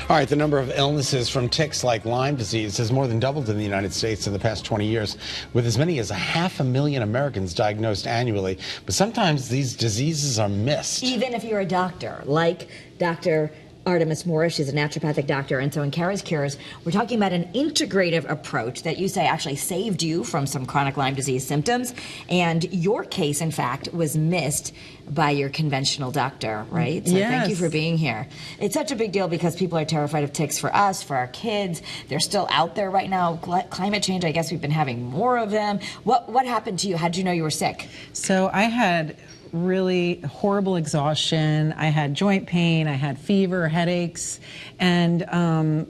All right, the number of illnesses from ticks like Lyme disease has more than doubled in the United States in the past 20 years, with as many as 500,000 Americans diagnosed annually. But sometimes these diseases are missed. Even if you're a doctor, like Dr. Artemis Morris, she's a naturopathic doctor, and so in CURES, we're talking about an integrative approach that you say actually saved you from some chronic Lyme disease symptoms, and your case, in fact, was missed by your conventional doctor, right? So yes. Thank you for being here. It's such a big deal because people are terrified of ticks for us, for our kids. They're still out there right now. Climate change, I guess we've been having more of them. What happened to you? How did you know you were sick? So I had really horrible exhaustion. I had joint pain, I had fever, headaches, and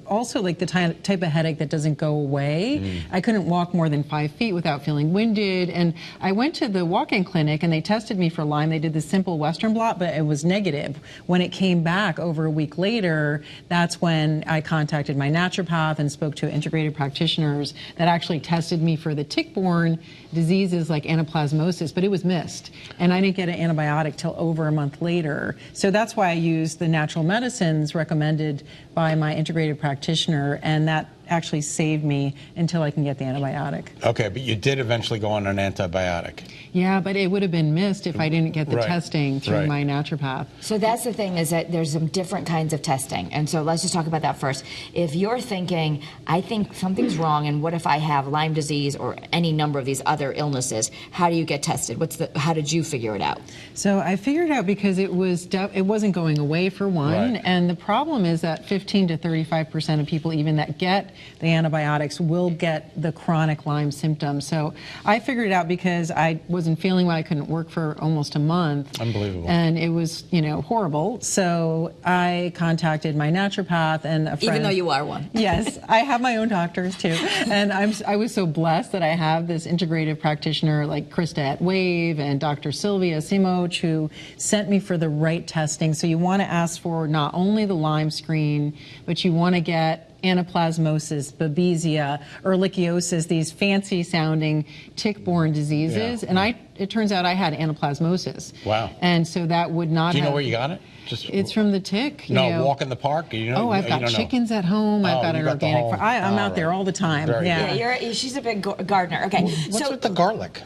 also like the type of headache that doesn't go away. I couldn't walk more than 5 feet without feeling winded, and I went to the walk-in clinic and they tested me for Lyme. They did the simple Western blot, but it was negative. When it came back over a week later, that's when I contacted my naturopath and spoke to integrative practitioners that actually tested me for the tick-borne diseases like anaplasmosis, but it was missed. And I didn't get an antibiotic till over a month later. So that's why I used the natural medicines recommended by my integrative practitioner, and that actually saved me until I can get the antibiotic. Okay, but you did eventually go on an antibiotic. Yeah, but it would have been missed if I didn't get the testing through Right. my naturopath. So that's the thing, is that there's some different kinds of testing. And so let's just talk about that first. If you're thinking, I think something's wrong, and what if I have Lyme disease or any number of these other illnesses, how do you get tested? How did you figure it out? So I figured it out because it wasn't going away, for one, Right. and the problem is that 15 to 35% of people even that get the antibiotics will get the chronic Lyme symptoms. So I figured it out because I wasn't feeling well. I couldn't work for almost a month. Unbelievable. And it was, horrible. So I contacted my naturopath and a friend. Even though you are one. Yes, I have my own doctors too. And I was so blessed that I have this integrative practitioner like Krista at Wave and Dr. Sylvia Simoch, who sent me for the right testing. So you want to ask for not only the Lyme screen, but you want to get anaplasmosis, babesia, ehrlichiosis, these fancy sounding tick-borne diseases. Yeah. And it turns out I had anaplasmosis. Wow. And so that would not Do you know where you got it? It's from the tick. Walk in the park? I've got chickens at home. I've got an organic. I'm out there all the time. Very good. Yeah, she's a big gardener. Okay. What's with the garlic?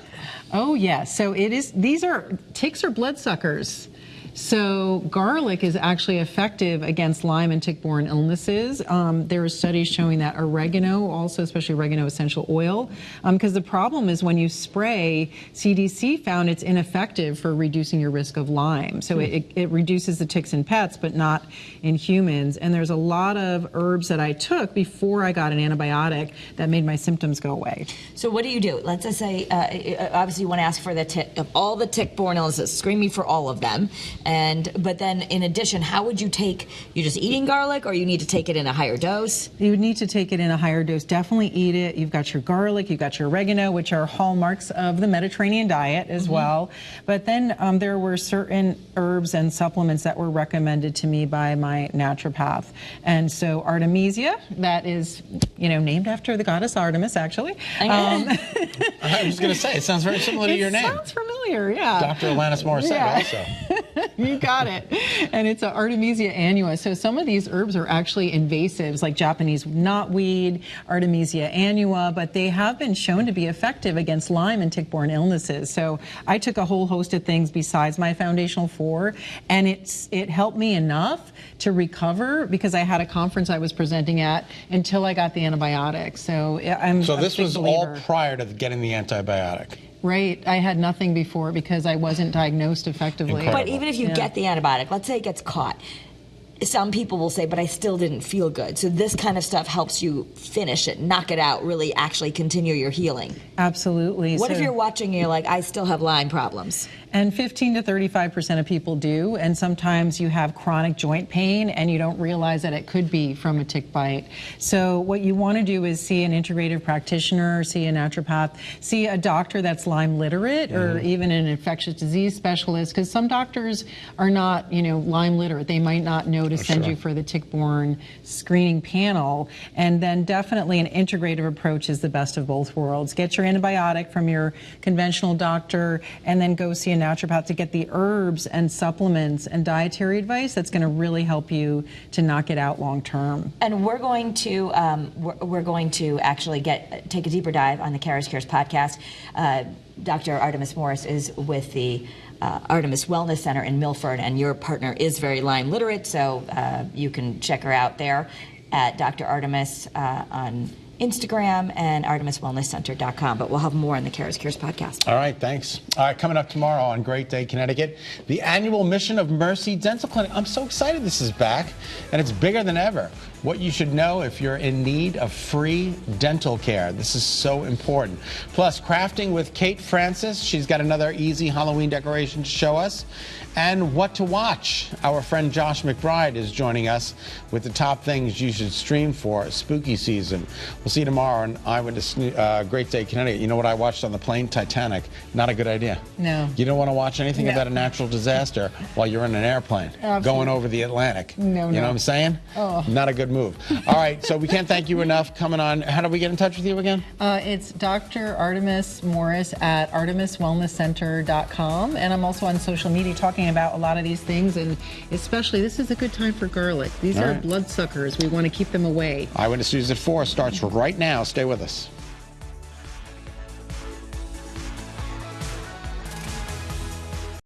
Oh, yeah. So ticks are bloodsuckers. So garlic is actually effective against Lyme and tick-borne illnesses. There are studies showing that oregano, also especially oregano essential oil, because the problem is when you spray, CDC found it's ineffective for reducing your risk of Lyme. So it reduces the ticks in pets, but not in humans. And there's a lot of herbs that I took before I got an antibiotic that made my symptoms go away. So what do you do? Let's just say, obviously you want to ask for of all the tick-borne illnesses, screen me for all of them. But then in addition, how would you you're just eating garlic, or you need to take it in a higher dose? You would need to take it in a higher dose. Definitely eat it. You've got your garlic, you've got your oregano, which are hallmarks of the Mediterranean diet as well. But then there were certain herbs and supplements that were recommended to me by my naturopath. And so Artemisia, that is, named after the goddess Artemis, actually. I was going to say, it sounds very similar to your name. It sounds familiar, yeah. Dr. Artemis Morris also. You got it. And it's Artemisia annua. So some of these herbs are actually invasives, like Japanese knotweed, Artemisia annua, but they have been shown to be effective against Lyme and tick-borne illnesses. So I took a whole host of things besides my foundational 4, and it helped me enough to recover because I had a conference I was presenting at until I got the antibiotic. So this was all prior to getting the antibiotic. Right. I had nothing before because I wasn't diagnosed effectively. Incredible. But even if you get the antibiotic, let's say it gets caught, some people will say, but I still didn't feel good. So this kind of stuff helps you finish it, knock it out, really actually continue your healing. Absolutely. What if you're watching and you're like, I still have Lyme problems? And 15 to 35% of people do. And sometimes you have chronic joint pain and you don't realize that it could be from a tick bite. So what you want to do is see an integrative practitioner, see a naturopath, see a doctor that's Lyme literate, or even an infectious disease specialist, because some doctors are not, Lyme literate. They might not know know to send sure. you for the tick-borne screening panel. And then definitely an integrative approach is the best of both worlds. Get your antibiotic from your conventional doctor and then go see a naturopath to get the herbs and supplements and dietary advice that's going to really help you to knock it out long term. And we're going to actually take a deeper dive on the CURES podcast. Dr. Artemis Morris is with the Artemis Wellness Center in Milford, and your partner is very Lyme literate, so you can check her out there at Dr. Artemis on Instagram and ArtemisWellnessCenter.com. But we'll have more on the CURES podcast. All right, thanks. All right, coming up tomorrow on Great Day, Connecticut, the annual Mission of Mercy Dental Clinic. I'm so excited this is back, and it's bigger than ever. What you should know if you're in need of free dental care. This is so important. Plus, crafting with Kate Francis. She's got another easy Halloween decoration to show us. And what to watch. Our friend Josh McBride is joining us with the top things you should stream for spooky season. We'll see you tomorrow on Eyewitness Great Day, Connecticut. You know what I watched on the plane? Titanic. Not a good idea. No. You don't want to watch anything about a natural disaster while you're in an airplane going over the Atlantic. No, you know what I'm saying? Oh. Not a good move. All right, so we can't thank you enough coming on. How do we get in touch with you again? It's Dr. Artemis Morris at ArtemisWellnessCenter.com, and I'm also on social media talking about a lot of these things, and especially this is a good time for garlic. These are bloodsuckers. We want to keep them away. Eyewitness News at 4 starts right now. Stay with us.